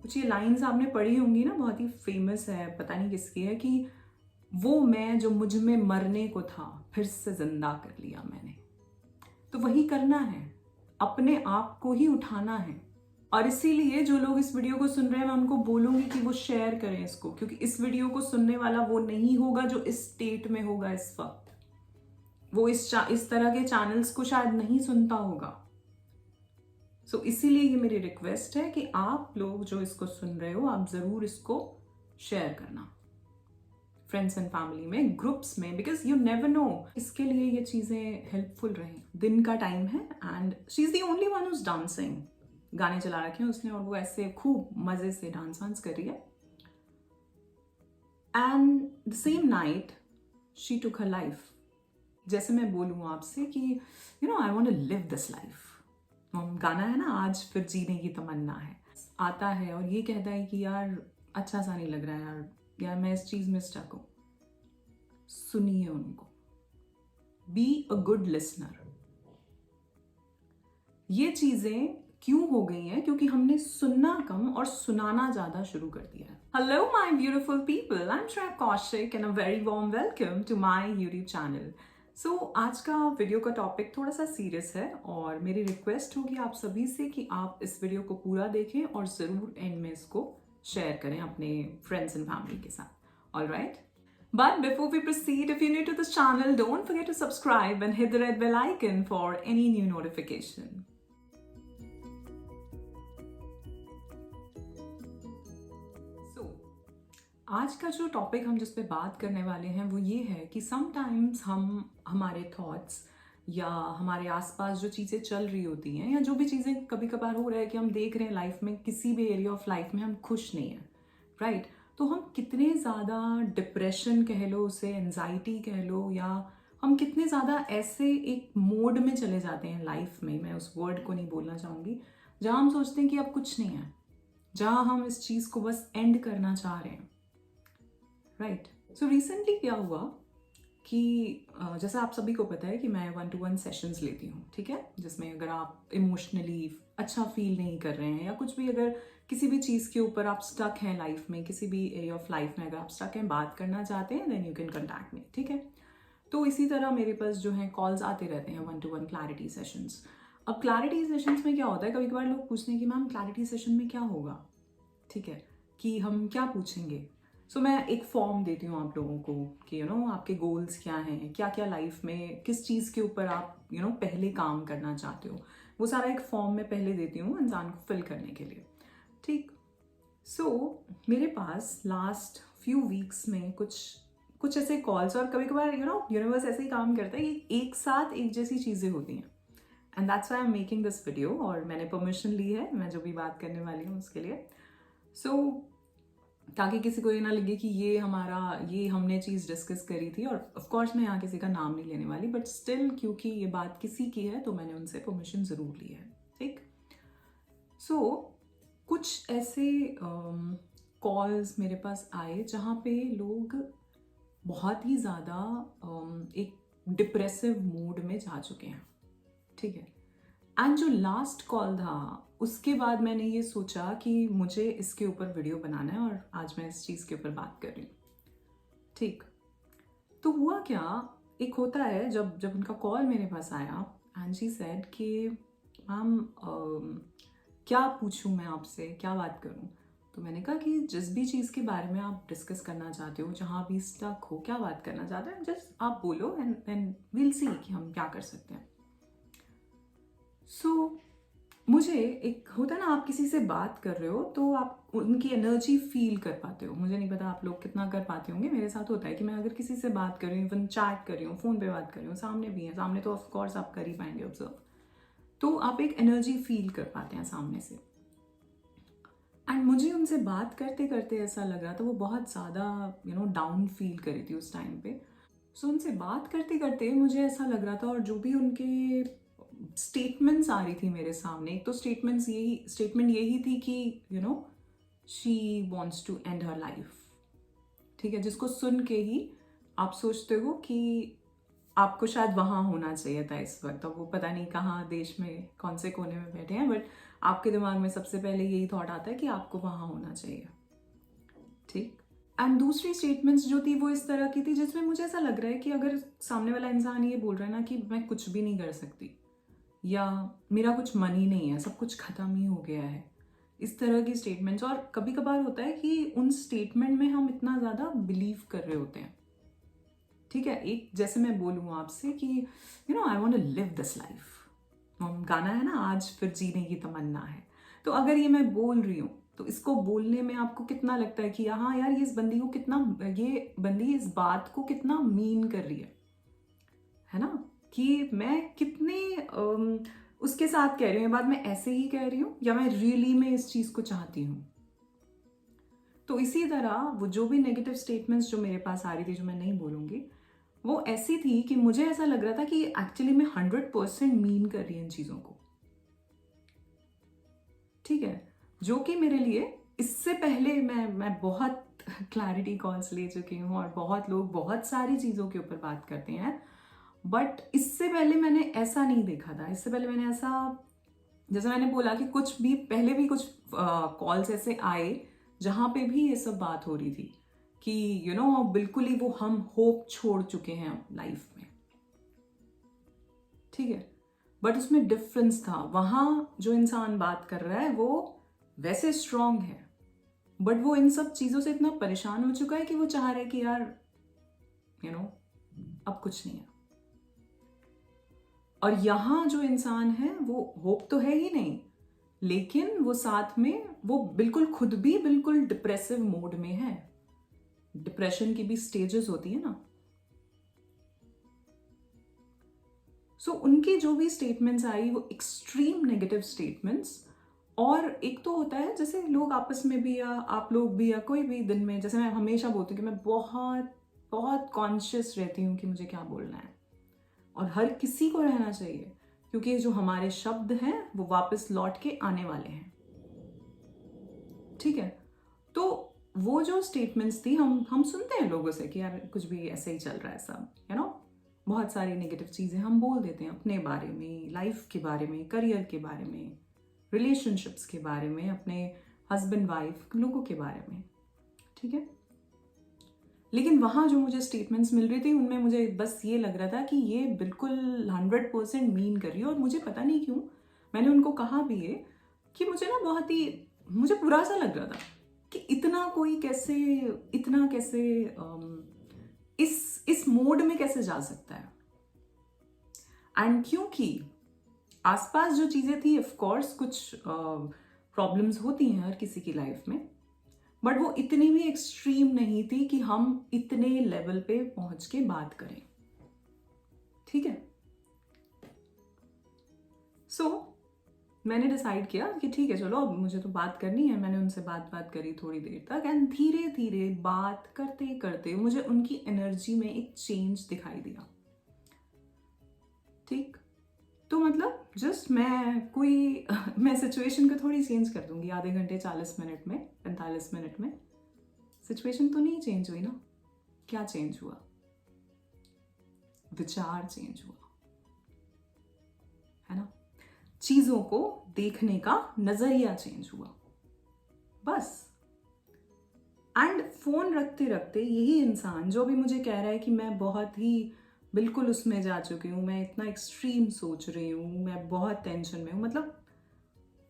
कुछ ये लाइंस आपने पढ़ी होंगी ना, बहुत ही फेमस है, पता नहीं किसकी है, कि वो मैं जो मुझ में मरने को था फिर से जिंदा कर लिया मैंने। तो वही करना है, अपने आप को ही उठाना है। और इसीलिए जो लोग इस वीडियो को सुन रहे हैं, मैं उनको बोलूंगी कि वो शेयर करें इसको, क्योंकि इस वीडियो को सुनने वाला वो नहीं होगा जो इस स्टेट में होगा इस वक्त। वो इस तरह के चैनल्स को शायद नहीं सुनता होगा। सो इसीलिए ये मेरी रिक्वेस्ट है कि आप लोग जो इसको सुन रहे हो, आप जरूर इसको शेयर करना फ्रेंड्स एंड फैमिली में, ग्रुप्स में, बिकॉज यू नेवर नो, इसके लिए ये चीजें हेल्पफुल रहे। दिन का टाइम है and she is the only one who's dancing. गाने चला रखे हैं उसने और वो ऐसे खूब मजे से डांस वांस कर रही है। And the same night she took her life. जैसे मैं बोलूँ आपसे कि you know I want to live this life. गाना है ना, आज फिर जीने की तमन्ना है, आता है और ये कहता है कि यार अच्छा सा नहीं लग रहा है यार मैं इस चीज में स्टक हूं। सुनिए उनको, बी अ गुड लिसनर। ये चीजें क्यों हो गई हैं? क्योंकि हमने सुनना कम और सुनाना ज्यादा शुरू कर दिया है। Hello my beautiful people, I am Shreya Kaushik and a very warm welcome to my YouTube channel. So आज का वीडियो का टॉपिक थोड़ा सा सीरियस है और मेरी रिक्वेस्ट होगी आप सभी से कि आप इस वीडियो को पूरा देखें और जरूर एंड में इसको शेयर करें अपने फ्रेंड्स एंड फैमिली के साथ। All right? But before we proceed, if you're new to this channel, don't forget to subscribe and hit the red bell icon for any new notification. So, आज का जो topic हम जिस पे बात करने वाले हैं वो ये है कि समटाइम्स हम हमारे थॉट्स या हमारे आसपास जो चीज़ें चल रही होती हैं या जो भी चीज़ें कभी कभार हो रहा है कि हम देख रहे हैं लाइफ में, किसी भी एरिया ऑफ लाइफ में हम खुश नहीं हैं, राइट? तो हम कितने ज़्यादा डिप्रेशन कह लो उसे, एंजाइटी कह लो, या हम कितने ज़्यादा ऐसे एक मोड में चले जाते हैं लाइफ में, मैं उस वर्ड को नहीं बोलना चाहूँगी, जहाँ हम सोचते हैं कि अब कुछ नहीं है, जहाँ हम इस चीज़ को बस एंड करना चाह रहे हैं, राइट? सो रिसेंटली क्या हुआ कि जैसा आप सभी को पता है कि मैं 1-to-1 सेशंस लेती हूँ, ठीक है, जिसमें अगर आप इमोशनली अच्छा फील नहीं कर रहे हैं या कुछ भी, अगर किसी भी चीज़ के ऊपर आप स्टक हैं लाइफ में, किसी भी एरिया ऑफ लाइफ में अगर आप स्टक हैं, बात करना चाहते हैं, then you can contact me, ठीक है? तो इसी तरह मेरे पास जो है कॉल्स आते रहते हैं 1-to-1 क्लैरिटी सेशंस। अब क्लैरिटी सेशंस में क्या होता है, कभी कभार लोग पूछते हैं कि मैम क्लैरिटी सेशन में क्या होगा, ठीक है, कि हम क्या पूछेंगे। सो मैं एक फॉर्म देती हूँ आप लोगों को कि यू नो आपके गोल्स क्या हैं, क्या क्या लाइफ में किस चीज़ के ऊपर आप यू नो पहले काम करना चाहते हो, वो सारा एक फॉर्म में पहले देती हूँ इंसान को फिल करने के लिए, ठीक। सो मेरे पास लास्ट फ्यू वीक्स में कुछ ऐसे कॉल्स, और कभी कभार यू नो यूनिवर्स ऐसे ही काम करता है कि एक साथ एक जैसी चीज़ें होती हैं, and that's why I am making this video. और मैंने परमिशन ली है मैं जो भी बात करने वाली हूँ उसके लिए, सो ताकि किसी को ये ना लगे कि ये हमने चीज़ डिस्कस करी थी। और ऑफ कोर्स मैं यहाँ किसी का नाम नहीं लेने वाली, बट स्टिल क्योंकि ये बात किसी की है तो मैंने उनसे परमिशन ज़रूर ली है, ठीक। सो कुछ ऐसे कॉल्स मेरे पास आए जहाँ पे लोग बहुत ही ज़्यादा एक डिप्रेसिव मूड में जा चुके हैं, ठीक है। एंड जो लास्ट कॉल था उसके बाद मैंने ये सोचा कि मुझे इसके ऊपर वीडियो बनाना है और आज मैं इस चीज़ के ऊपर बात कर रही हूँ, ठीक। तो हुआ क्या, एक होता है जब उनका कॉल मेरे पास आया एंड शी सेड कि मैम क्या पूछूं मैं आपसे, क्या बात करूं। तो मैंने कहा कि जिस भी चीज़ के बारे में आप डिस्कस करना चाहते हो, जहाँ भी स्टक हो, क्या बात करना चाहते हैं, जस्ट आप बोलो एंड विल सी कि हम क्या कर सकते हैं। सो मुझे एक होता है ना, आप किसी से बात कर रहे हो तो आप उनकी एनर्जी फील कर पाते हो। मुझे नहीं पता आप लोग कितना कर पाते होंगे, मेरे साथ होता है कि मैं अगर किसी से बात कर रही हूँ, इवन चैट कर रही हूँ, फ़ोन पे बात कर रही हूँ, सामने भी है, सामने तो ऑफ कोर्स आप कर ही पाएंगे ऑब्जर्व, तो आप एक एनर्जी फील कर पाते हैं सामने से। एंड मुझे उनसे बात करते करते ऐसा लग रहा था, वो बहुत ज़्यादा यू नो डाउन फील करी थी उस टाइम पे। सो उनसे बात करते करते मुझे ऐसा लग रहा था, और जो भी उनके स्टेटमेंट्स आ रही थी मेरे सामने, एक तो स्टेटमेंट यही थी कि you know she wants to end her life, ठीक है, जिसको सुन के ही आप सोचते हो कि आपको शायद वहाँ होना चाहिए था इस वक्त, अब वो पता नहीं कहाँ देश में कौन से कोने में बैठे हैं, बट आपके दिमाग में सबसे पहले यही थॉट आता है कि आपको वहाँ होना चाहिए। ठीक। एंड दूसरी स्टेटमेंट्स जो थी वो इस तरह की थी जिसमें मुझे ऐसा लग रहा है कि अगर सामने वाला इंसान ये बोल रहा है ना कि मैं कुछ भी नहीं कर सकती, या मेरा कुछ मन ही नहीं है, सब कुछ ख़त्म ही हो गया है, इस तरह की स्टेटमेंट्स। और कभी कभार होता है कि उन स्टेटमेंट में हम इतना ज़्यादा बिलीव कर रहे होते हैं। ठीक है, एक जैसे मैं बोलूँ आपसे कि I want to live this life, गाना है ना, आज फिर जीने की तमन्ना है। तो अगर ये मैं बोल रही हूँ तो इसको बोलने में आपको कितना लगता है कि हाँ यार, ये इस बंदी को कितना, ये बंदी इस बात को कितना मीन कर रही है ना, कि मैं कितने उसके साथ कह रही हूँ ये बात, मैं ऐसे ही कह रही हूँ या मैं रियली में इस चीज़ को चाहती हूँ। तो इसी तरह वो जो भी नेगेटिव स्टेटमेंट्स जो मेरे पास आ रही थी, जो मैं नहीं बोलूँगी, वो ऐसी थी कि मुझे ऐसा लग रहा था कि एक्चुअली मैं 100% मीन कर रही हूँ इन चीज़ों को। ठीक है, जो कि मेरे लिए इससे पहले मैं बहुत क्लैरिटी कॉल्स ले चुकी हूँ और बहुत लोग बहुत सारी चीज़ों के ऊपर बात करते हैं, बट इससे पहले मैंने ऐसा नहीं देखा था। इससे पहले मैंने ऐसा, जैसे मैंने बोला कि कुछ भी पहले भी कुछ कॉल्स ऐसे आए जहाँ पे भी ये सब बात हो रही थी कि बिल्कुल ही वो हम होप छोड़ चुके हैं लाइफ में। ठीक है, बट उसमें डिफरेंस था। वहाँ जो इंसान बात कर रहा है वो वैसे स्ट्रांग है, बट वो इन सब चीज़ों से इतना परेशान हो चुका है कि वो चाह रहा है कि यार अब कुछ नहीं है। और यहाँ जो इंसान है वो होप तो है ही नहीं, लेकिन वो साथ में वो बिल्कुल खुद भी बिल्कुल डिप्रेसिव मोड में है। डिप्रेशन की भी स्टेजेस होती है ना। सो उनकी जो भी स्टेटमेंट्स आई वो एक्सट्रीम नेगेटिव स्टेटमेंट्स। और एक तो होता है जैसे लोग आपस में भी, या आप लोग भी, या कोई भी दिन में, जैसे मैं हमेशा बोलती हूँ कि मैं बहुत बहुत कॉन्शियस रहती हूँ कि मुझे क्या बोलना है, और हर किसी को रहना चाहिए, क्योंकि जो हमारे शब्द हैं वो वापस लौट के आने वाले हैं। ठीक है, तो वो जो स्टेटमेंट्स थी, हम सुनते हैं लोगों से कि यार कुछ भी ऐसे ही चल रहा है सब, बहुत सारी नेगेटिव चीज़ें हम बोल देते हैं अपने बारे में, लाइफ के बारे में, करियर के बारे में, रिलेशनशिप्स के बारे में, अपने हस्बैंड वाइफ लोगों के बारे में। ठीक है, लेकिन वहाँ जो मुझे स्टेटमेंट्स मिल रही थी उनमें मुझे बस ये लग रहा था कि ये बिल्कुल 100% मीन कर रही है। और मुझे पता नहीं क्यों, मैंने उनको कहा भी है कि मुझे ना बहुत ही, मुझे बुरा सा लग रहा था कि इतना कोई कैसे, इतना कैसे इस मोड में कैसे जा सकता है। एंड क्योंकि आसपास जो चीज़ें थी, ऑफ कोर्स कुछ प्रॉब्लम्स होती हैं हर किसी की लाइफ में, बट वो इतनी भी एक्सट्रीम नहीं थी कि हम इतने लेवल पे पहुंच के बात करें। ठीक है, सो मैंने डिसाइड किया कि ठीक है चलो, अब मुझे तो बात करनी है। मैंने उनसे बात करी थोड़ी देर तक, एंड धीरे धीरे बात करते करते मुझे उनकी एनर्जी में एक चेंज दिखाई दिया। ठीक, तो मतलब जस्ट मैं सिचुएशन को थोड़ी चेंज कर दूंगी आधे घंटे, 40 मिनट में, 45 मिनट में। सिचुएशन तो नहीं चेंज हुई ना। क्या चेंज हुआ? विचार चेंज हुआ, है ना। चीजों को देखने का नजरिया चेंज हुआ, बस। एंड फोन रखते रखते यही इंसान जो भी मुझे कह रहा है कि मैं बहुत ही बिल्कुल उसमें जा चुकी हूँ, मैं इतना एक्सट्रीम सोच रही हूँ, मैं बहुत टेंशन में हूँ, मतलब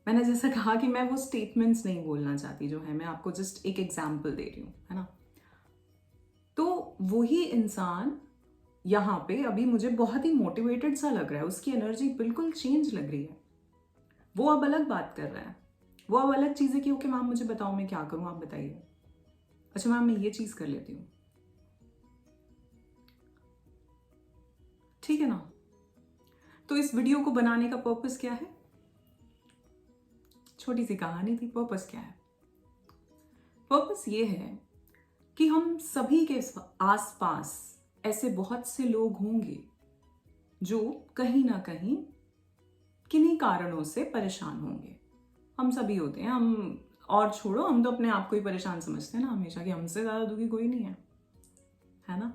मैंने जैसा कहा कि मैं वो स्टेटमेंट्स नहीं बोलना चाहती जो है, मैं आपको जस्ट एक एग्जाम्पल दे रही हूँ, है ना। तो वही इंसान यहाँ पे अभी मुझे बहुत ही मोटिवेटेड सा लग रहा है, उसकी एनर्जी बिल्कुल चेंज लग रही है। वो अब अलग बात कर रहा है, वो अब अलग चीज़ें कि ओके मैम मुझे बताओ मैं क्या करूँ, आप बताइए। अच्छा मैम मैं ये चीज़ कर लेती हूँ, ठीक है ना। तो इस वीडियो को बनाने का पर्पस क्या है? छोटी सी कहानी थी। पर्पस क्या है? पर्पस ये है कि हम सभी के आसपास ऐसे बहुत से लोग होंगे जो कहीं ना कहीं किन्हीं कारणों से परेशान होंगे। हम सभी होते हैं, हम और छोड़ो, हम तो अपने आप को ही परेशान समझते हैं ना हमेशा, कि हमसे ज़्यादा दुखी कोई नहीं है ना।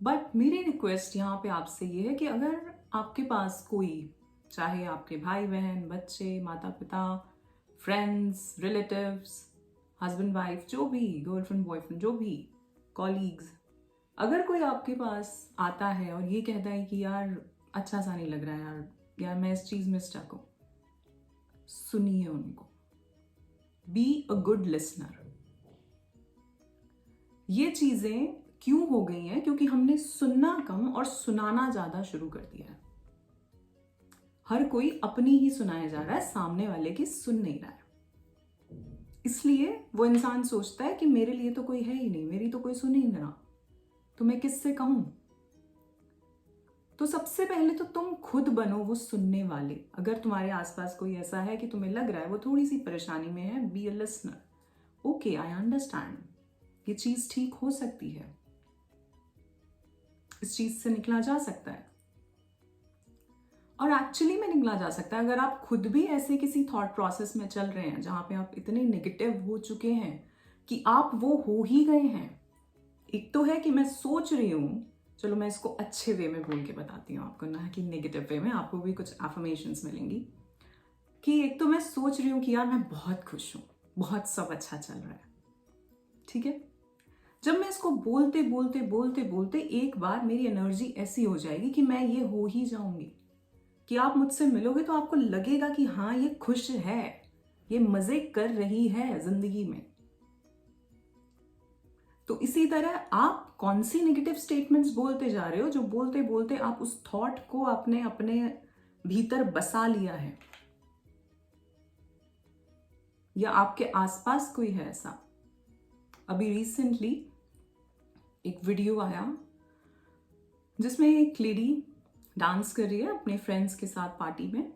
बट मेरी रिक्वेस्ट यहाँ पे आपसे ये है कि अगर आपके पास कोई, चाहे आपके भाई बहन, बच्चे, माता पिता, फ्रेंड्स, रिलेटिव्स, हस्बैंड वाइफ, जो भी, गर्लफ्रेंड बॉयफ्रेंड, जो भी, कॉलीग्स, अगर कोई आपके पास आता है और ये कहता है कि यार अच्छा सा नहीं लग रहा है यार मैं इस चीज में स्टक हूं, सुनिए उनको। Be a good listener. ये चीजें क्यों हो गई हैं? क्योंकि हमने सुनना कम और सुनाना ज्यादा शुरू कर दिया है। हर कोई अपनी ही सुनाया जा रहा है, सामने वाले की सुन नहीं रहा है। इसलिए वो इंसान सोचता है कि मेरे लिए तो कोई है ही नहीं, मेरी तो कोई सुन ही नहीं रहा, तो मैं किससे कहूं? तो सबसे पहले तो तुम खुद बनो वो सुनने वाले। अगर तुम्हारे आसपास कोई ऐसा है कि तुम्हें लग रहा है वो थोड़ी सी परेशानी में है, be a listener. Okay, I understand, ये चीज ठीक हो सकती है, इस चीज से निकला जा सकता है। और एक्चुअली में निकला जा सकता है अगर आप खुद भी ऐसे किसी थॉट प्रोसेस में चल रहे हैं जहां पे आप इतने नेगेटिव हो चुके हैं कि आप वो हो ही गए हैं। एक तो है कि मैं सोच रही हूं, चलो मैं इसको अच्छे वे में बोल के बताती हूँ आपको, ना कि नेगेटिव वे में, आपको भी कुछ एफर्मेशंस मिलेंगी। कि एक तो मैं सोच रही हूँ कि यार मैं बहुत खुश हूँ, बहुत सब अच्छा चल रहा है, ठीक है। जब मैं इसको बोलते बोलते बोलते बोलते एक बार मेरी एनर्जी ऐसी हो जाएगी कि मैं ये हो ही जाऊंगी कि आप मुझसे मिलोगे तो आपको लगेगा कि हाँ ये खुश है, ये मजे कर रही है जिंदगी में। तो इसी तरह आप कौन सी नेगेटिव स्टेटमेंट्स बोलते जा रहे हो जो बोलते बोलते आप उस थॉट को अपने अपने भीतर बसा लिया है, या आपके आसपास कोई है ऐसा। अभी रिसेंटली एक वीडियो आया जिसमें एक लेडी डांस कर रही है अपने फ्रेंड्स के साथ पार्टी में,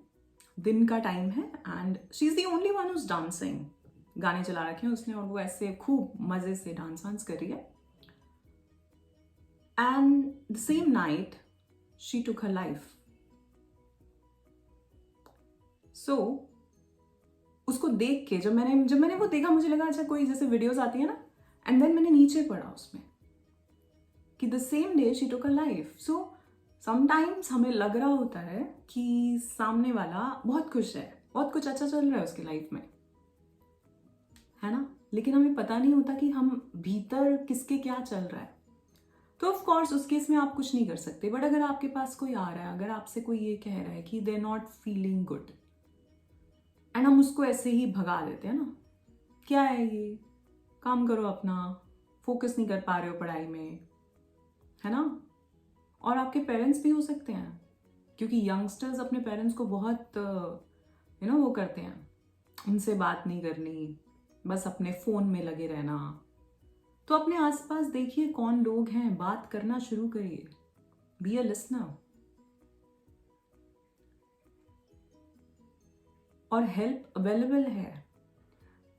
दिन का टाइम है and she is the only one who's dancing. गाने चला रखे हैं उसने और वो ऐसे खूब मजे से डांस वांस कर रही है। And the same night she took her life. So उसको देख के जब मैंने वो देखा, मुझे लगा अच्छा कोई जैसे वीडियोस आती है ना, एंड देन मैंने नीचे पढ़ा उसमें कि the same day she took her life. So sometimes हमें लग रहा होता है कि सामने वाला बहुत खुश है, बहुत कुछ अच्छा चल रहा है उसकी लाइफ में, है ना, लेकिन हमें पता नहीं होता कि हम भीतर किसके क्या चल रहा है। तो ऑफ कोर्स उस केस में आप कुछ नहीं कर सकते। बट अगर आपके पास कोई आ रहा है, अगर आपसे कोई ये कह रहा है कि they are not feeling good, and हम उसको ऐसे ही भगा देते हैं ना, क्या है ये, काम करो अपना, फोकस नहीं कर पा रहे हो पढ़ाई में, है ना। और आपके पेरेंट्स भी हो सकते हैं, क्योंकि यंगस्टर्स अपने पेरेंट्स को बहुत वो करते हैं, उनसे बात नहीं करनी, बस अपने फोन में लगे रहना। तो अपने आसपास देखिए कौन लोग हैं, बात करना शुरू करिए, बी अ लिसनर। और हेल्प अवेलेबल है।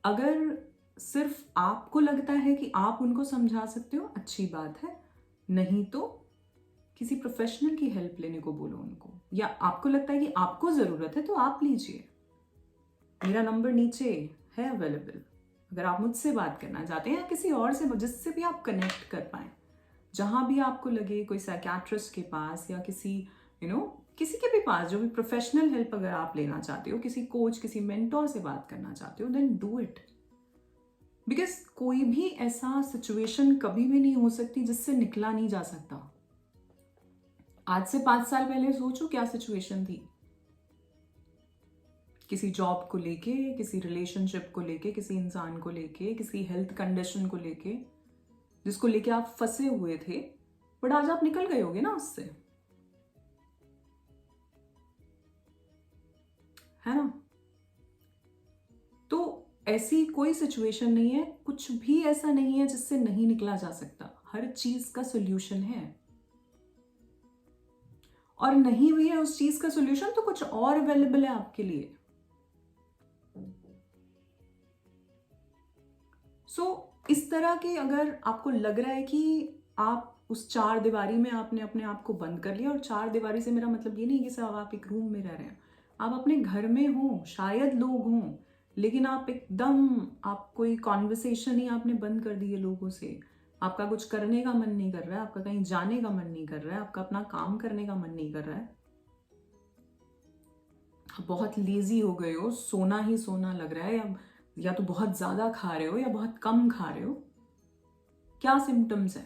अगर सिर्फ आपको लगता है कि आप उनको समझा सकते हो, अच्छी बात है, नहीं तो किसी प्रोफेशनल की हेल्प लेने को बोलो उनको, या आपको लगता है कि आपको जरूरत है तो आप लीजिए। मेरा नंबर नीचे है अवेलेबल, अगर आप मुझसे बात करना चाहते हैं या किसी और से, जिससे भी आप कनेक्ट कर पाए, जहां भी आपको लगे, कोई साइकियाट्रिस्ट के पास या किसी किसी के भी पास, जो भी प्रोफेशनल हेल्प अगर आप लेना चाहते हो, किसी कोच, किसी मेंटोर से बात करना चाहते हो, देन डू इट। बिकॉज कोई भी ऐसा सिचुएशन कभी भी नहीं हो सकती जिससे निकला नहीं जा सकता। आज से 5 साल पहले सोचो क्या सिचुएशन थी, किसी जॉब को लेके, किसी रिलेशनशिप को लेके, किसी इंसान को लेके, किसी हेल्थ कंडीशन को लेके, जिसको लेके आप फंसे हुए थे, बट आज आप निकल गए होगे ना उससे, है ना। तो ऐसी कोई सिचुएशन नहीं है, कुछ भी ऐसा नहीं है जिससे नहीं निकला जा सकता, हर चीज का सोल्यूशन है। और नहीं भी है उस चीज का सोल्यूशन तो कुछ और अवेलेबल है आपके लिए। इस तरह के अगर आपको लग रहा है कि आप उस 4 दीवारी में आपने अपने आप को बंद कर लिया, और 4 दीवारी से मेरा मतलब ये नहीं कि सब आप एक रूम में रह रहे हैं, आप अपने घर में हो, शायद लोग हों, लेकिन आप एकदम, आप कोई कॉन्वर्सेशन ही आपने बंद कर दी है लोगों से, आपका कुछ करने का मन नहीं कर रहा है, आपका कहीं जाने का मन नहीं कर रहा है, आपका अपना काम करने का मन नहीं कर रहा है, बहुत लेजी हो गए हो, सोना ही सोना लग रहा है, या तो बहुत ज्यादा खा रहे हो या बहुत कम खा रहे हो, क्या सिम्टम्स है?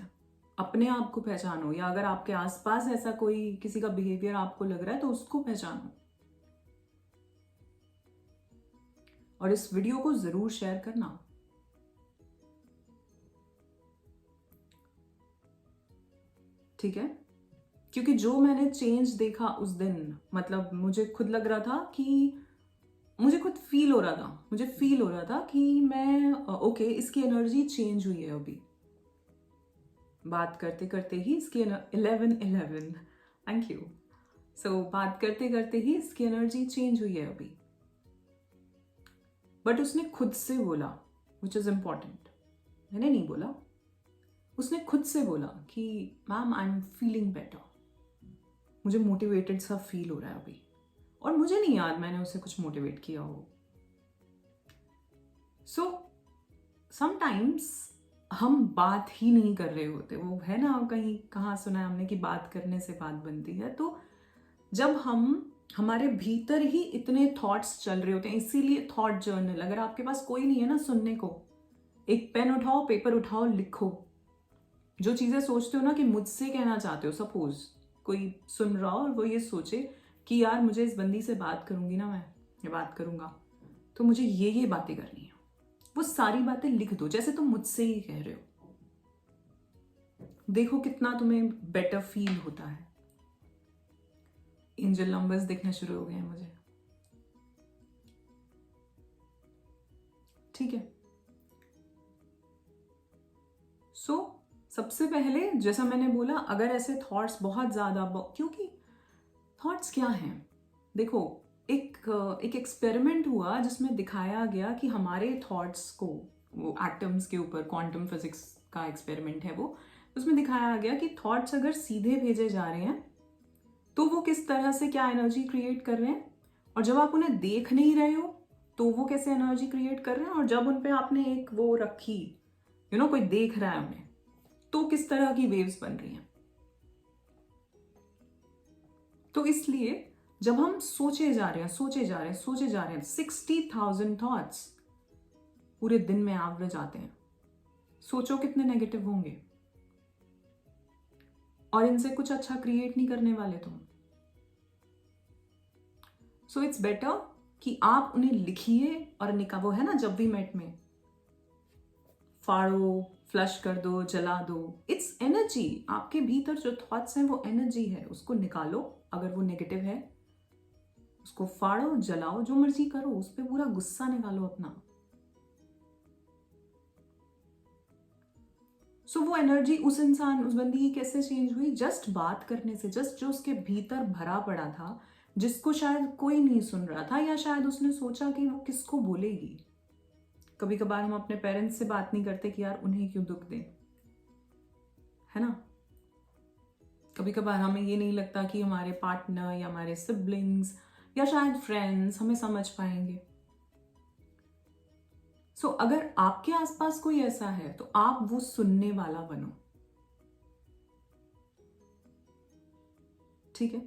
अपने आप को पहचानो, या अगर आपके आसपास ऐसा कोई किसी का बिहेवियर आपको लग रहा है तो उसको पहचानो और इस वीडियो को जरूर शेयर करना। ठीक है? क्योंकि जो मैंने चेंज देखा उस दिन, मतलब मुझे खुद लग रहा था कि मुझे खुद फील हो रहा था, मुझे फील हो रहा था कि मैं ओके, इसकी एनर्जी चेंज हुई है अभी। बात करते करते ही इसकी 11 थैंक यू। सो बात करते करते ही इसकी एनर्जी चेंज हुई है अभी। बट उसने खुद से बोला, विच इज इम्पॉर्टेंट। मैंने नहीं बोला, उसने खुद से बोला कि ma'am I am feeling better, मुझे मोटिवेटेड सा फील हो रहा है अभी। और मुझे नहीं याद मैंने उसे कुछ मोटिवेट किया हो। सो समटाइम्स हम बात ही नहीं कर रहे होते, वो है ना, कहीं कहाँ सुना है हमने कि बात करने से बात बनती है। तो जब हमारे भीतर ही इतने थॉट्स चल रहे होते हैं, इसीलिए थॉट जर्नल, अगर आपके पास कोई नहीं है ना सुनने को, एक पेन उठाओ, पेपर उठाओ, लिखो जो चीजें सोचते हो ना कि मुझसे कहना चाहते हो। सपोज कोई सुन रहा हो और वो ये सोचे कि यार मुझे इस बंदी से बात करूंगी ना, मैं ये बात करूंगा तो मुझे ये बातें करनी है, वो सारी बातें लिख दो जैसे तुम मुझसे ही कह रहे हो। देखो कितना तुम्हें बेटर फील होता है। एंजल नंबर्स दिखने शुरू हो गए हैं मुझे। ठीक है? सो सबसे पहले जैसा मैंने बोला, अगर ऐसे थॉट्स बहुत ज्यादा, क्योंकि थॉट्स क्या हैं, देखो एक एक्सपेरिमेंट हुआ जिसमें दिखाया गया कि हमारे थॉट्स को, वो एटम्स के ऊपर, क्वांटम फिजिक्स का एक्सपेरिमेंट है वो, उसमें दिखाया गया कि थॉट्स अगर सीधे भेजे जा रहे हैं तो वो किस तरह से क्या एनर्जी क्रिएट कर रहे हैं, और जब आप उन्हें देख नहीं रहे हो तो वो कैसे एनर्जी क्रिएट कर रहे हैं, और जब उन पे आपने एक वो रखी, कोई देख रहा है उन्हें, तो किस तरह की वेव्स बन रही हैं। तो इसलिए जब हम सोचे जा रहे हैं 60,000 थॉट्स पूरे दिन में एवरेज आते हैं, सोचो कितने नेगेटिव होंगे, और इनसे कुछ अच्छा क्रिएट नहीं करने वाले तुम। सो इट्स बेटर कि आप उन्हें लिखिए और वो है ना, जब वी मेट में, फाड़ो, फ्लश कर दो, जला दो। इट्स एनर्जी, आपके भीतर जो थॉट्स हैं वो एनर्जी है, उसको निकालो। अगर वो नेगेटिव है उसको फाड़ो, जलाओ, जो मर्जी करो, उस पर पूरा गुस्सा निकालो अपना। सो वो एनर्जी उस इंसान, उस बंदी की कैसे चेंज हुई? जस्ट बात करने से, जस्ट जो उसके भीतर भरा पड़ा था, जिसको शायद कोई नहीं सुन रहा था, या शायद उसने सोचा कि वो किसको बोलेगी। कभी कभार हम अपने पेरेंट्स से बात नहीं करते कि यार उन्हें क्यों दुख दें, है ना। कभी कभार हमें ये नहीं लगता कि हमारे पार्टनर या हमारे सिबलिंग्स या शायद फ्रेंड्स हमें समझ पाएंगे। सो अगर आपके आसपास कोई ऐसा है तो आप वो सुनने वाला बनो। ठीक है?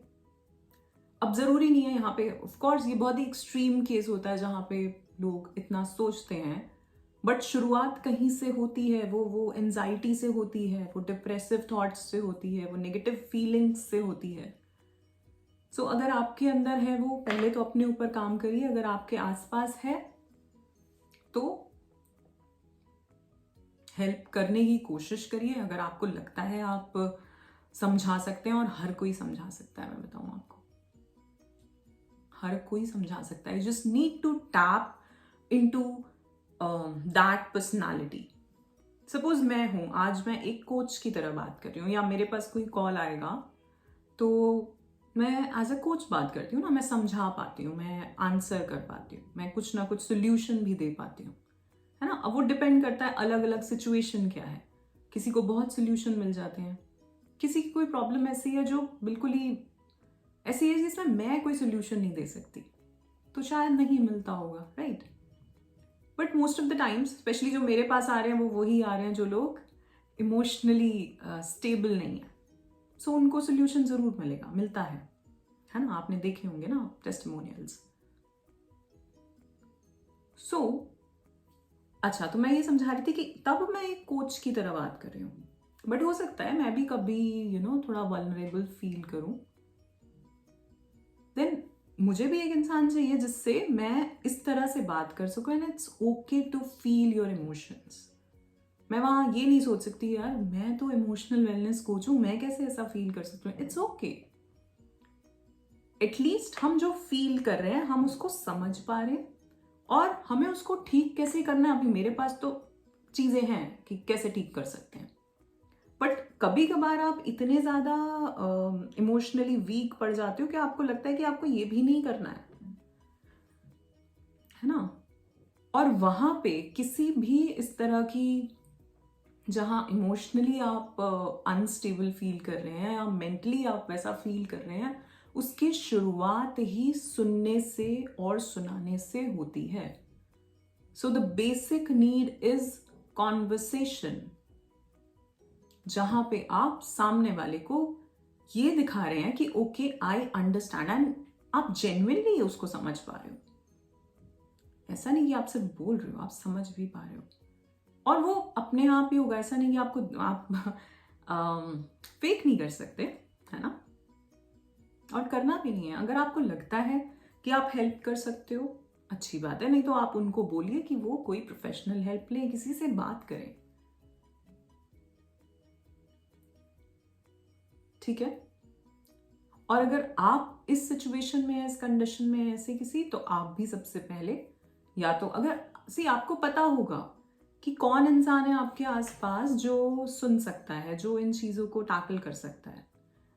अब जरूरी नहीं है, यहाँ पे ऑफ कोर्स ये बहुत ही एक्सट्रीम केस होता है जहां पे लोग इतना सोचते हैं, बट शुरुआत कहीं से होती है, वो एंजाइटी से होती है, वो डिप्रेसिव थॉट्स से होती है, वो नेगेटिव फीलिंग्स से होती है। सो अगर आपके अंदर है वो, पहले तो अपने ऊपर काम करिए। अगर आपके आसपास है तो हेल्प करने की कोशिश करिए। अगर आपको लगता है आप समझा सकते हैं, और हर कोई समझा सकता है, मैं बताऊं आपको, हर कोई समझा सकता है। You just need to tap into that personality. Suppose मैं हूं, आज मैं एक कोच की तरह बात कर रही हूँ, या मेरे पास कोई कॉल आएगा तो मैं एज अ कोच बात करती हूँ ना, मैं समझा पाती हूँ, मैं आंसर कर पाती हूँ, मैं कुछ ना कुछ सोल्यूशन भी दे पाती हूँ, है ना। अब वो डिपेंड करता है अलग अलग सिचुएशन क्या है। किसी को बहुत सोल्यूशन मिल जाते हैं, किसी की कोई प्रॉब्लम ऐसी है जो बिल्कुल ही ऐसी है जिसमें मैं कोई सोल्यूशन नहीं दे सकती, तो शायद नहीं मिलता होगा, right. But most of the times, specially जो मेरे पास आ रहे हैं, वो वही आ रहे हैं जो लोग इमोशनली स्टेबल नहीं है, सो उनको सोल्यूशन ज़रूर मिलता है ना? आपने देखे होंगे ना टेस्टिमोनियल्स। सो अच्छा, तो मैं ये समझा रही थी कि तब मैं एक कोच की तरह बात कर रही हूँ, बट हो सकता है मैं भी कभी थोड़ा वल्नरेबल फील करूँ, देन मुझे भी एक इंसान चाहिए जिससे मैं इस तरह से बात कर सकूँ, and it's okay to feel your emotions. मैं वहाँ ये नहीं सोच सकती यार मैं तो इमोशनल वेलनेस कोच हूँ, मैं कैसे ऐसा फील कर सकती हूँ। इट्स ओके, एटलीस्ट हम जो फील कर रहे हैं हम उसको समझ पा रहे हैं, और हमें उसको ठीक कैसे करना है, अभी मेरे पास तो चीज़ें हैं कि कैसे ठीक कर सकते हैं, बट कभी कभार आप इतने ज़्यादा इमोशनली वीक पड़ जाते हो कि आपको लगता है कि आपको ये भी नहीं करना है ना? और वहाँ पे किसी भी इस तरह की, जहाँ इमोशनली आप अनस्टेबल फील कर रहे हैं या मेंटली आप वैसा फील कर रहे हैं, उसकी शुरुआत ही सुनने से और सुनाने से होती है। So the basic need is conversation, जहां पे आप सामने वाले को ये दिखा रहे हैं कि ओके आई अंडरस्टैंड, एंड आप जेन्युइनली उसको समझ पा रहे हो। ऐसा नहीं कि आप सिर्फ बोल रहे हो, आप समझ भी पा रहे हो, और वो अपने आप ही होगा। ऐसा नहीं कि आप फेक नहीं कर सकते, है ना? और करना भी नहीं है। अगर आपको लगता है कि आप हेल्प कर सकते हो, अच्छी बात है, नहीं तो आप उनको बोलिए कि वो कोई प्रोफेशनल हेल्प लें, किसी से बात करें, ठीक है? और अगर आप इस सिचुएशन में, इस कंडीशन में ऐसे किसी, तो आप भी सबसे पहले, या तो अगर आपको पता होगा कि कौन इंसान है आपके आसपास जो सुन सकता है, जो इन चीज़ों को टैकल कर सकता है।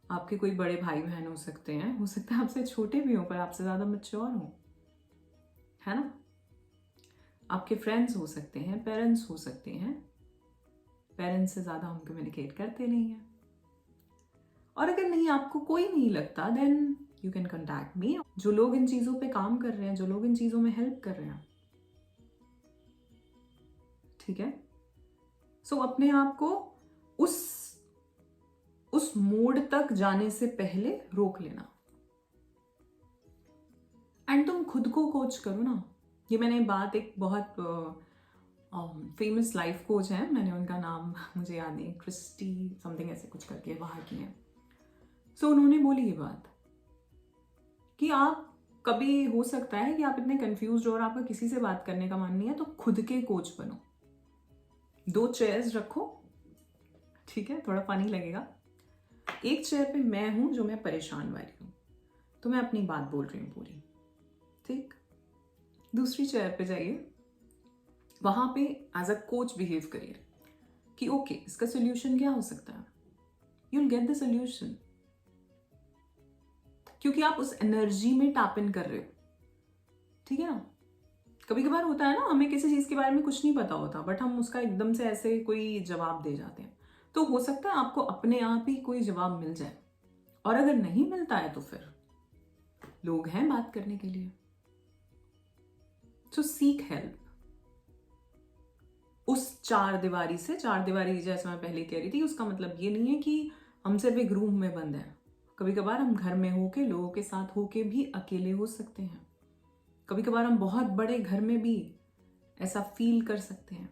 आपके कोई बड़े भाई बहन हो सकते हैं, हो सकता है आपसे छोटे भी हो पर आपसे ज़्यादा मैच्योर हो, है ना? आपके फ्रेंड्स हो सकते हैं, पेरेंट्स हो सकते हैं। पेरेंट्स से ज़्यादा हम कम्युनिकेट करते नहीं हैं। और अगर नहीं, आपको कोई नहीं लगता, then you can contact me. जो लोग इन चीज़ों पे काम कर रहे हैं, जो लोग इन चीज़ों में हेल्प कर रहे हैं, ठीक है? सो अपने आप को उस मोड तक जाने से पहले रोक लेना, एंड तुम खुद को कोच करो ना। ये मैंने बात, एक बहुत फेमस लाइफ कोच है, मैंने उनका नाम मुझे याद नहीं, क्रिस्टी समथिंग ऐसे कुछ करके बाहर की है। सो उन्होंने बोली ये बात कि आप कभी, हो सकता है कि आप इतने कंफ्यूज हो और आपका किसी से बात करने का मन नहीं है, तो खुद के कोच बनो। 2 चेयर्स रखो, ठीक है? थोड़ा फनी लगेगा। एक चेयर पे मैं हूं जो मैं परेशान वाली हूं, तो मैं अपनी बात बोल रही हूँ पूरी, ठीक? दूसरी चेयर पे जाइए, वहां पे एज अ कोच बिहेव करिए कि ओके इसका सोल्यूशन क्या हो सकता है, you will get the solution, क्योंकि आप उस एनर्जी में टैप इन कर रहे हो, ठीक है ना? कभी कभार होता है ना, हमें किसी चीज के बारे में कुछ नहीं पता होता, बट हम उसका एकदम से ऐसे कोई जवाब दे जाते हैं, तो हो सकता है आपको अपने आप ही कोई जवाब मिल जाए, और अगर नहीं मिलता है तो फिर लोग हैं बात करने के लिए। सो सीक हेल्प। उस 4 दीवारी से, 4 दीवारी जैसे मैं पहले कह रही थी, उसका मतलब ये नहीं है कि हम सिर्फ एक रूम में बंद हैं। कभी कभार हम घर में होके, लोगों के साथ होके भी अकेले हो सकते हैं। कभी कभार हम बहुत बड़े घर में भी ऐसा फील कर सकते हैं,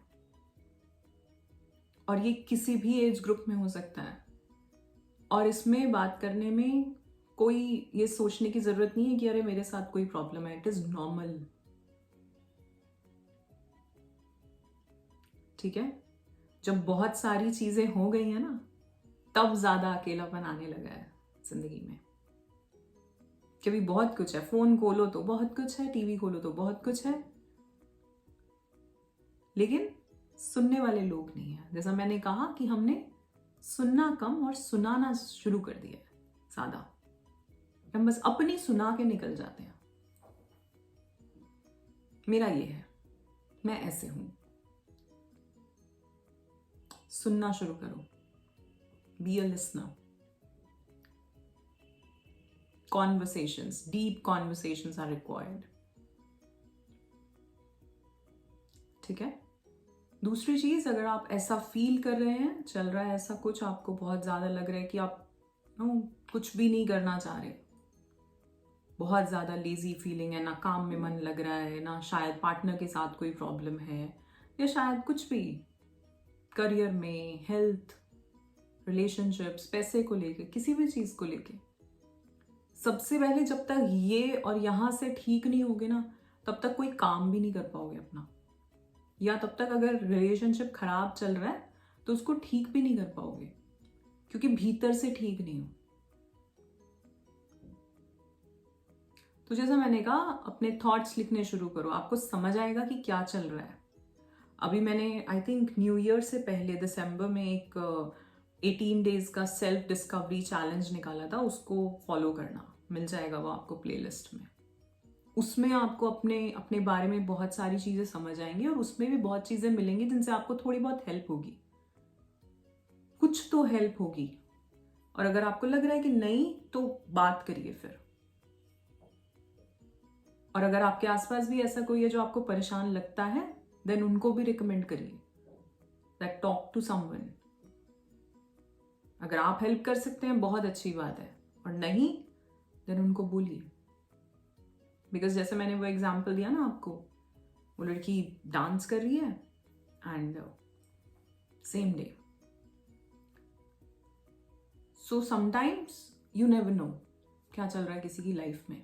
और ये किसी भी एज ग्रुप में हो सकता है। और इसमें बात करने में कोई ये सोचने की जरूरत नहीं है कि अरे मेरे साथ कोई प्रॉब्लम है। इट इज नॉर्मल, ठीक है? जब बहुत सारी चीजें हो गई है ना, तब ज्यादा अकेलापन आने लगा है जिंदगी में। कभी बहुत कुछ है, फोन खोलो तो बहुत कुछ है, टीवी खोलो तो बहुत कुछ है, लेकिन सुनने वाले लोग नहीं है। जैसा मैंने कहा कि हमने सुनना कम और सुनाना शुरू कर दिया है ज्यादा। हम बस अपनी सुना के निकल जाते हैं। मेरा ये है, मैं ऐसे हूं। सुनना शुरू करो, be a listener. Conversations, deep conversations are required, ठीक है? दूसरी चीज़, अगर आप ऐसा फील कर रहे हैं, चल रहा है ऐसा कुछ, आपको बहुत ज़्यादा लग रहा है कि आप कुछ भी नहीं करना चाह रहे, बहुत ज़्यादा लेजी फीलिंग है, ना काम में मन लग रहा है, ना शायद पार्टनर के साथ कोई प्रॉब्लम है, या शायद कुछ भी करियर में, हेल्थ, रिलेशनशिप्स, पैसे को लेके, किसी भी चीज़ को लेके, सबसे पहले जब तक ये और यहाँ से ठीक नहीं होगे ना, तब तक कोई काम भी नहीं कर पाओगे अपना, या तब तक अगर रिलेशनशिप खराब चल रहा है तो उसको ठीक भी नहीं कर पाओगे, क्योंकि भीतर से ठीक नहीं हो। तो जैसा मैंने कहा, अपने थॉट्स लिखने शुरू करो, आपको समझ आएगा कि क्या चल रहा है। अभी मैंने आई थिंक न्यू ईयर से पहले दिसंबर में एक 18 डेज का सेल्फ डिस्कवरी चैलेंज निकाला था, उसको फॉलो करना, मिल जाएगा वो आपको प्लेलिस्ट में। उसमें आपको अपने अपने बारे में बहुत सारी चीज़ें समझ आएंगी, और उसमें भी बहुत चीज़ें मिलेंगी जिनसे आपको थोड़ी बहुत हेल्प होगी, कुछ तो हेल्प होगी। और अगर आपको लग रहा है कि नहीं, तो बात करिए फिर। और अगर आपके आसपास भी ऐसा कोई है जो आपको परेशान लगता है, देन उनको भी रिकमेंड करिए, दैट टॉक टू समवन। अगर आप हेल्प कर सकते हैं, बहुत अच्छी बात है, और नहीं, देन उनको बोलिए। बिकॉज जैसे मैंने वो एग्जाम्पल दिया ना आपको, वो लड़की डांस कर रही है and same day. So sometimes you never no क्या चल रहा है किसी की लाइफ में,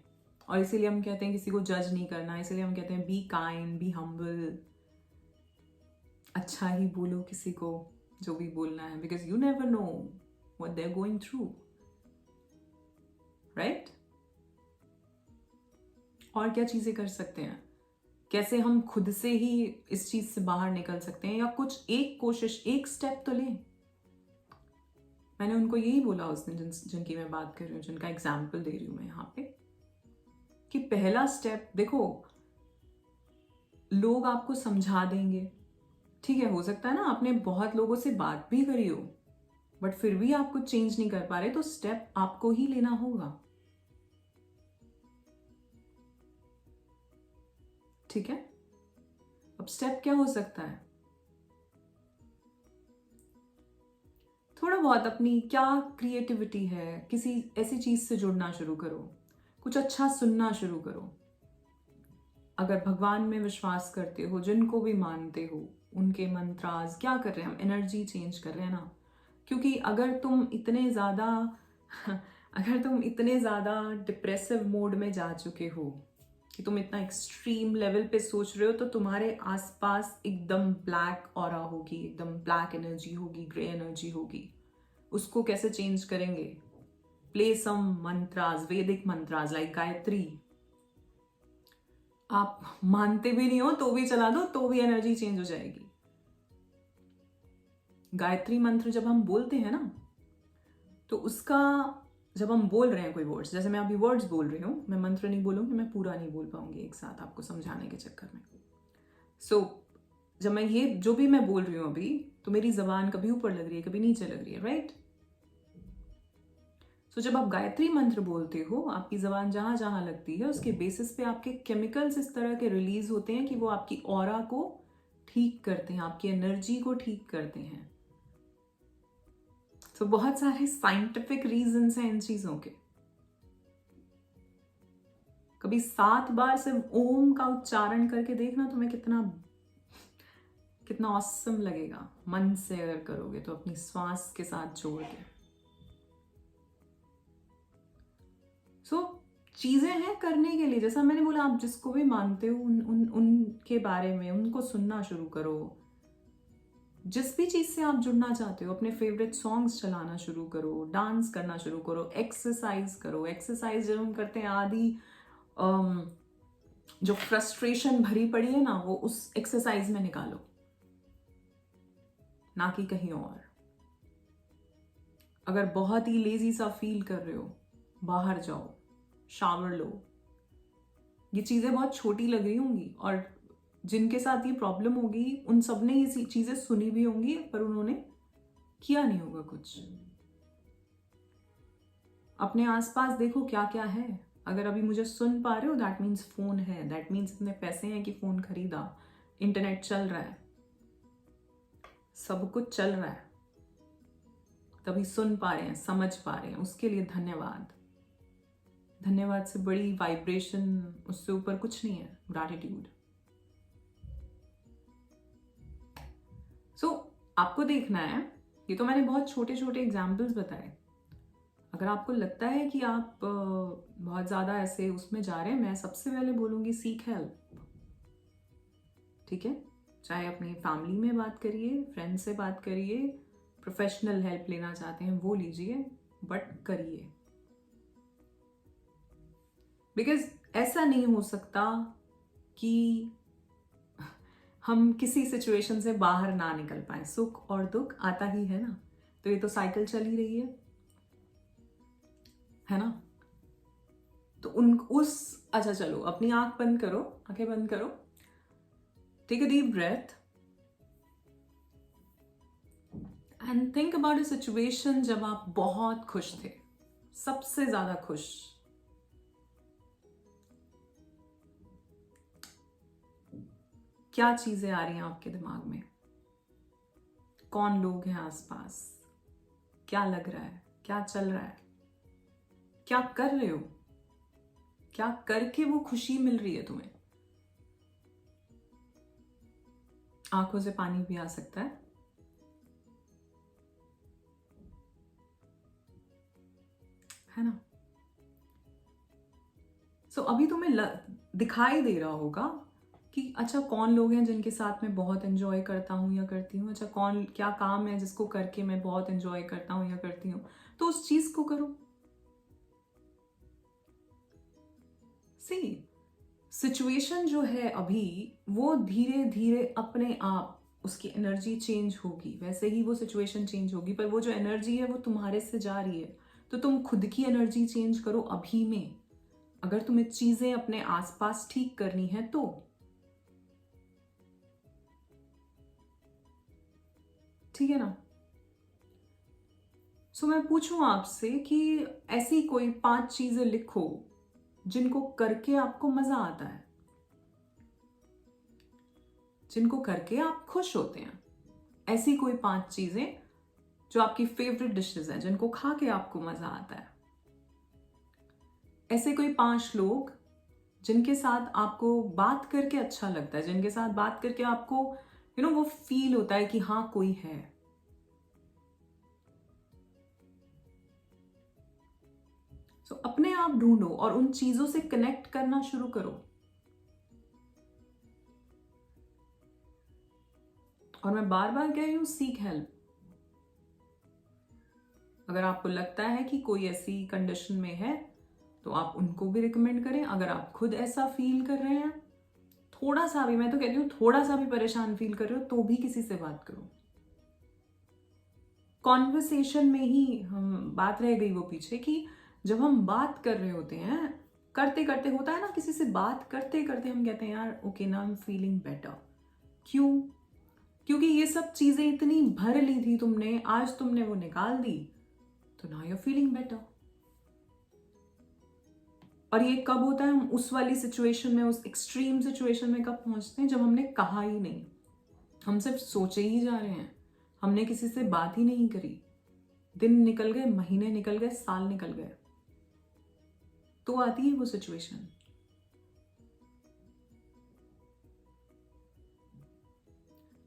और इसीलिए हम कहते हैं किसी को जज नहीं करना, इसीलिए हम कहते हैं बी काइंड, बी हम्बल, अच्छा ही बोलो किसी को जो भी बोलना है, because you never know what they are going through, right. और क्या चीज़ें कर सकते हैं, कैसे हम खुद से ही इस चीज़ से बाहर निकल सकते हैं, या कुछ एक कोशिश, एक स्टेप तो लें। मैंने उनको यही बोला उस दिन, जिनकी मैं बात कर रही हूँ, जिनका एग्जाम्पल दे रही हूँ मैं यहाँ पे, कि पहला स्टेप देखो, लोग आपको समझा देंगे, ठीक है, हो सकता है ना आपने बहुत लोगों से बात भी करी हो, बट फिर भी आप कुछ चेंज नहीं कर पा रहे, तो स्टेप आपको ही लेना होगा, ठीक है। अब स्टेप क्या हो सकता है, थोड़ा बहुत अपनी क्या क्रिएटिविटी है, किसी ऐसी चीज से जुड़ना शुरू करो, कुछ अच्छा सुनना शुरू करो। अगर भगवान में विश्वास करते हो, जिनको भी मानते हो, उनके मंत्रास क्या कर रहे हैं, हम एनर्जी चेंज कर रहे हैं ना। क्योंकि अगर तुम इतने ज़्यादा डिप्रेसिव मोड में जा चुके हो कि तुम इतना एक्सट्रीम लेवल पे सोच रहे हो, तो तुम्हारे आसपास एकदम ब्लैक ऑरा होगी, एकदम ब्लैक एनर्जी होगी, ग्रे एनर्जी होगी। उसको कैसे चेंज करेंगे, प्ले सम मंत्रास, वैदिक मंत्रास लाइक गायत्री। आप मानते भी नहीं हो तो भी चला दो, तो भी एनर्जी चेंज हो जाएगी। गायत्री मंत्र जब हम बोलते हैं ना, तो उसका, जब हम बोल रहे हैं कोई वर्ड्स, जैसे मैं अभी वर्ड्स बोल रही हूँ, मैं मंत्र नहीं बोलूंगी, मैं पूरा नहीं बोल पाऊंगी एक साथ आपको समझाने के चक्कर में। जब मैं ये जो भी मैं बोल रही हूँ अभी, तो मेरी जबान कभी ऊपर लग रही है, कभी नीचे लग रही है, राइट। जब आप गायत्री मंत्र बोलते हो, आपकी जबान जहां जहां लगती है, उसके बेसिस पे आपके केमिकल्स इस तरह के रिलीज होते हैं कि वो आपकी ऑरा को ठीक करते हैं, आपकी एनर्जी को ठीक करते हैं। बहुत सारे साइंटिफिक रीजंस हैं इन चीजों के। कभी 7 बार सिर्फ ओम का उच्चारण करके देखना, तुम्हें कितना ऑसम लगेगा, मन से अगर करोगे तो, अपनी श्वास के साथ जोड़ के। चीजें हैं करने के लिए, जैसा मैंने बोला, आप जिसको भी मानते हो उनके बारे में, उनको सुनना शुरू करो। जिस भी चीज से आप जुड़ना चाहते हो, अपने फेवरेट सॉन्ग्स चलाना शुरू करो, डांस करना शुरू करो, एक्सरसाइज करो। एक्सरसाइज जब हम करते हैं, आदि जो फ्रस्ट्रेशन भरी पड़ी है ना, वो उस एक्सरसाइज में निकालो, ना कि कहीं और। अगर बहुत ही लेजी सा फील कर रहे हो, बाहर जाओ, शावर लो। ये चीजें बहुत छोटी लग रही होंगी, और जिनके साथ ये प्रॉब्लम होगी उन सब ने ये चीजें सुनी भी होंगी, पर उन्होंने किया नहीं होगा कुछ। अपने आसपास देखो क्या क्या है। अगर अभी मुझे सुन पा रहे हो, दैट मीन्स फोन है, दैट मीन्स इतने पैसे हैं कि फोन खरीदा, इंटरनेट चल रहा है। सब कुछ चल रहा है, तभी सुन पा रहे हैं, समझ पा रहे हैं, उसके लिए धन्यवाद। धन्यवाद से बड़ी वाइब्रेशन, उससे ऊपर कुछ नहीं है। ग्रैटिट्यूड। आपको देखना है, ये तो मैंने बहुत छोटे छोटे एग्जाम्पल्स बताए। अगर आपको लगता है कि आप बहुत ज़्यादा ऐसे उसमें जा रहे हैं, मैं सबसे पहले बोलूँगी सीक हेल्प। ठीक है, चाहे अपनी फैमिली में बात करिए, फ्रेंड से बात करिए, प्रोफेशनल हेल्प लेना चाहते हैं वो लीजिए, बट करिए। बिकॉज ऐसा नहीं हो सकता कि हम किसी सिचुएशन से बाहर ना निकल पाए। सुख और दुख आता ही है ना, तो ये तो साइकिल चल ही रही है ना। तो अच्छा चलो, अपनी आंख बंद करो, आंखें बंद करो, take a deep breath and think about a situation जब आप बहुत खुश थे, सबसे ज्यादा खुश। क्या चीजें आ रही हैं आपके दिमाग में? कौन लोग हैं आसपास? क्या लग रहा है? क्या चल रहा है? क्या कर रहे हो? क्या करके वो खुशी मिल रही है तुम्हें? आंखों से पानी भी आ सकता है ना। अभी तुम्हें दिखाई दे रहा होगा कि अच्छा कौन लोग हैं जिनके साथ मैं बहुत एंजॉय करता हूँ या करती हूँ। अच्छा क्या काम है जिसको करके मैं बहुत एंजॉय करता हूँ या करती हूँ, तो उस चीज को करो। सिचुएशन जो है अभी, वो धीरे धीरे अपने आप उसकी एनर्जी चेंज होगी, वैसे ही वो सिचुएशन चेंज होगी, पर वो जो एनर्जी है वो तुम्हारे से जा रही है। तो तुम खुद की एनर्जी चेंज करो अभी में, अगर तुम्हें चीजें अपने आसपास ठीक करनी है तो। ठीक है ना। मैं पूछूं आपसे कि ऐसी कोई 5 चीजें लिखो जिनको करके आपको मजा आता है, जिनको करके आप खुश होते हैं। ऐसी कोई 5 चीजें जो आपकी फेवरेट डिशेस हैं, जिनको खा के आपको मजा आता है। ऐसे कोई 5 लोग जिनके साथ आपको बात करके अच्छा लगता है, जिनके साथ बात करके आपको वो फील होता है कि हाँ कोई है। अपने आप ढूंढो और उन चीजों से कनेक्ट करना शुरू करो। और मैं बार बार कह रही हूं, सीक हेल्प। अगर आपको लगता है कि कोई ऐसी कंडीशन में है तो आप उनको भी रिकमेंड करें। अगर आप खुद ऐसा फील कर रहे हैं, थोड़ा सा भी, मैं तो कहती हूँ थोड़ा सा भी परेशान फील कर रहे हो, तो भी किसी से बात करो। कॉन्वर्सेशन में ही हम बात रह गई वो पीछे कि जब हम बात कर रहे होते हैं, करते करते होता है ना, किसी से बात करते करते हम कहते हैं यार okay now I am feeling better. क्यों? क्योंकि ये सब चीजें इतनी भर ली थी तुमने, आज तुमने वो निकाल दी, तो now you are feeling better. और ये कब होता है? हम उस वाली सिचुएशन में, उस एक्सट्रीम सिचुएशन में कब पहुंचते हैं? जब हमने कहा ही नहीं, हम सिर्फ सोचे ही जा रहे हैं, हमने किसी से बात ही नहीं करी। दिन निकल गए, महीने निकल गए, साल निकल गए, तो आती है वो सिचुएशन।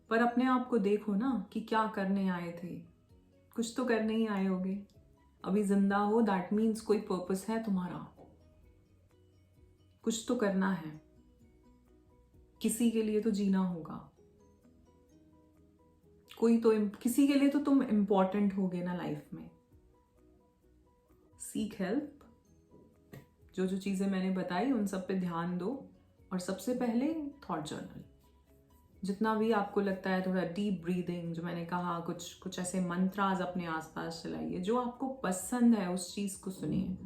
पर अपने आप को देखो ना कि क्या करने आए थे। कुछ तो करने ही आए होगे। अभी जिंदा हो, दैट मीन्स कोई पर्पस है तुम्हारा, कुछ तो करना है, किसी के लिए तो जीना होगा। कोई तो किसी के लिए तो तुम इंपॉर्टेंट होगे ना लाइफ में। Seek help. जो जो चीजें मैंने बताई उन सब पे ध्यान दो। और सबसे पहले थॉट जर्नल। जितना भी आपको लगता है, थोड़ा डीप ब्रीदिंग, जो मैंने कहा, कुछ कुछ ऐसे मंत्राज अपने आसपास चलाइए। जो आपको पसंद है उस चीज को सुनिए,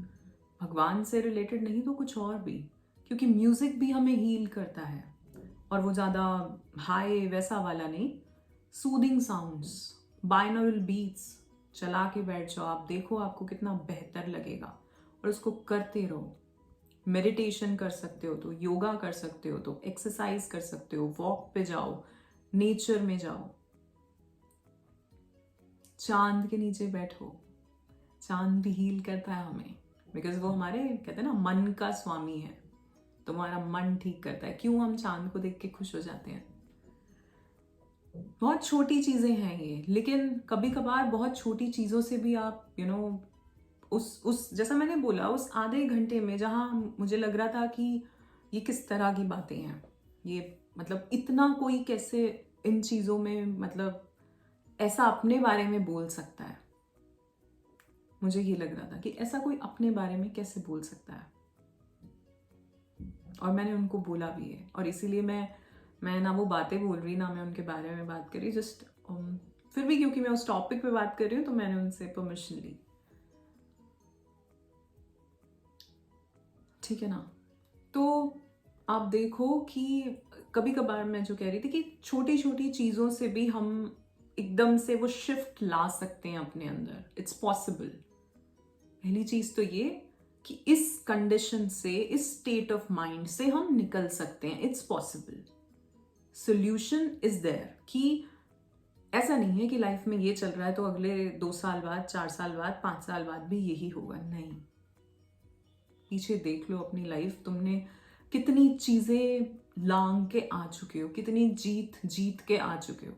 भगवान से रिलेटेड नहीं तो कुछ और भी, क्योंकि म्यूजिक भी हमें हील करता है। और वो ज्यादा हाई वैसा वाला नहीं, सूदिंग साउंड्स, बाइनोरल बीट्स चला के बैठ जाओ, आप देखो आपको कितना बेहतर लगेगा। और उसको करते रहो। मेडिटेशन कर सकते हो तो योगा कर सकते हो, तो एक्सरसाइज कर सकते हो, वॉक पे जाओ, नेचर में जाओ। चांद के नीचे बैठो, चांद भी हील करता है हमें, बिकॉज वो हमारे कहते हैं ना मन का स्वामी है, तुम्हारा मन ठीक करता है। क्यों हम चांद को देख के खुश हो जाते हैं? बहुत छोटी चीजें हैं ये, लेकिन कभी कभार बहुत छोटी चीजों से भी आप उस जैसा मैंने बोला, उस आधे घंटे में जहां मुझे लग रहा था कि ये किस तरह की बातें हैं, ये मतलब इतना कोई कैसे इन चीजों में मतलब ऐसा अपने बारे में बोल सकता है, मुझे ये लग रहा था कि ऐसा कोई अपने बारे में कैसे बोल सकता है। और मैंने उनको बोला भी है, और इसीलिए मैं ना वो बातें बोल रही ना मैं उनके बारे में बात कर रही, जस्ट फिर भी क्योंकि मैं उस टॉपिक पे बात कर रही हूँ तो मैंने उनसे परमिशन ली, ठीक है ना। तो आप देखो कि कभी कभार मैं जो कह रही थी कि छोटी छोटी चीजों से भी हम एकदम से वो शिफ्ट ला सकते हैं अपने अंदर, इट्स पॉसिबल। पहली चीज तो ये कि इस कंडीशन से, इस स्टेट ऑफ माइंड से हम निकल सकते हैं, it's possible. Solution is there, कि ऐसा नहीं है कि लाइफ में ये चल रहा है तो अगले 2 साल बाद, 4 साल बाद, 5 साल बाद भी यही होगा, नहीं। पीछे देख लो अपनी लाइफ, तुमने कितनी चीजें लांग के आ चुके हो, कितनी जीत के आ चुके हो।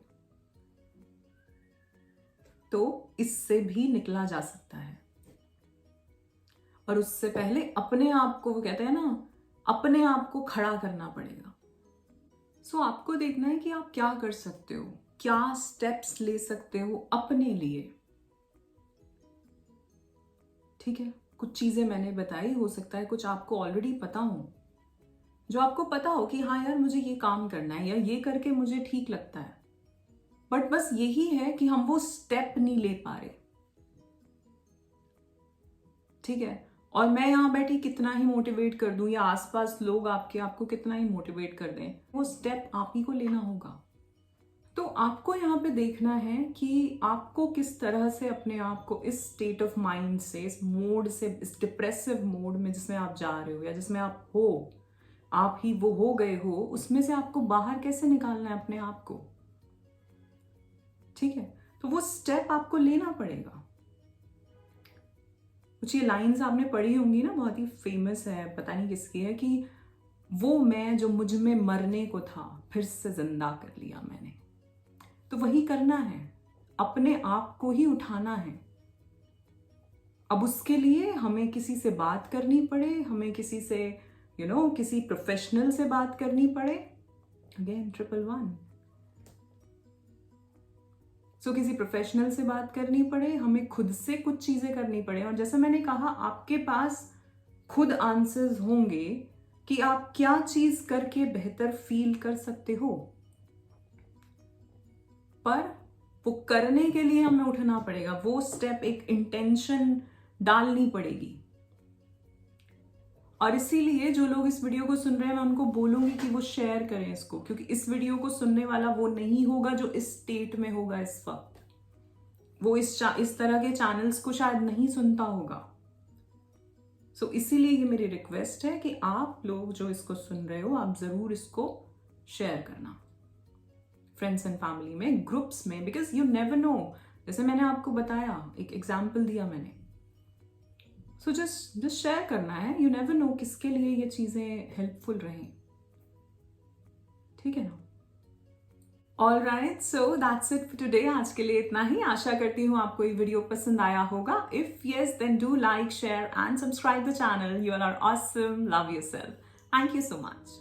तो इससे भी निकला जा सकता है, और उससे पहले अपने आप को, वो कहते हैं ना, अपने आप को खड़ा करना पड़ेगा। सो आपको देखना है कि आप क्या कर सकते हो, क्या स्टेप्स ले सकते हो अपने लिए, ठीक है। कुछ चीजें मैंने बताई, हो सकता है कुछ आपको ऑलरेडी पता हो, जो आपको पता हो कि हाँ यार मुझे ये काम करना है या ये करके मुझे ठीक लगता है, बट बस यही है कि हम वो स्टेप नहीं ले पा रहे, ठीक है। और मैं यहां बैठी कितना ही मोटिवेट कर दूं या आसपास लोग आपको कितना ही मोटिवेट कर दें, वो स्टेप आप ही को लेना होगा। तो आपको यहाँ पे देखना है कि आपको किस तरह से अपने आप को इस स्टेट ऑफ माइंड से, इस मोड से, इस डिप्रेसिव मोड में जिसमें आप जा रहे हो या जिसमें आप हो, आप ही वो हो गए हो, उसमें से आपको बाहर कैसे निकालना है अपने आप को, ठीक है। तो वो स्टेप आपको लेना पड़ेगा। कुछ ये लाइंस आपने पढ़ी होंगी ना, बहुत ही फेमस है, पता नहीं किसकी है, कि वो मैं जो मुझ में मरने को था फिर से जिंदा कर लिया मैंने। तो वही करना है, अपने आप को ही उठाना है। अब उसके लिए हमें किसी से बात करनी पड़े, हमें किसी से किसी प्रोफेशनल से बात करनी पड़े, अगेन 111। सो किसी प्रोफेशनल से बात करनी पड़े, हमें खुद से कुछ चीजें करनी पड़े। और जैसा मैंने कहा, आपके पास खुद आंसर्स होंगे कि आप क्या चीज करके बेहतर फील कर सकते हो, पर वो करने के लिए हमें उठना पड़ेगा, वो स्टेप, एक इंटेंशन डालनी पड़ेगी। और इसीलिए जो लोग इस वीडियो को सुन रहे हैं, मैं उनको बोलूंगी कि वो शेयर करें इसको, क्योंकि इस वीडियो को सुनने वाला वो नहीं होगा जो इस स्टेट में होगा इस वक्त, वो इस तरह के चैनल्स को शायद नहीं सुनता होगा। सो इसीलिए ये मेरी रिक्वेस्ट है कि आप लोग जो इसको सुन रहे हो, आप जरूर इसको शेयर करना फ्रेंड्स एंड फैमिली में, ग्रुप्स में, बिकॉज यू नेवर नो। जैसे मैंने आपको बताया, एक एग्जाम्पल दिया मैंने, सो जस्ट शेयर करना है, यू नेवर नो किसके लिए ये चीजें हेल्पफुल रहें, ठीक है ना। All right, so that's it for today. आज के लिए इतना ही। आशा करती हूँ आपको ये वीडियो पसंद आया होगा। If yes, then do like, share and subscribe the channel. You are awesome, love yourself. Thank you so much.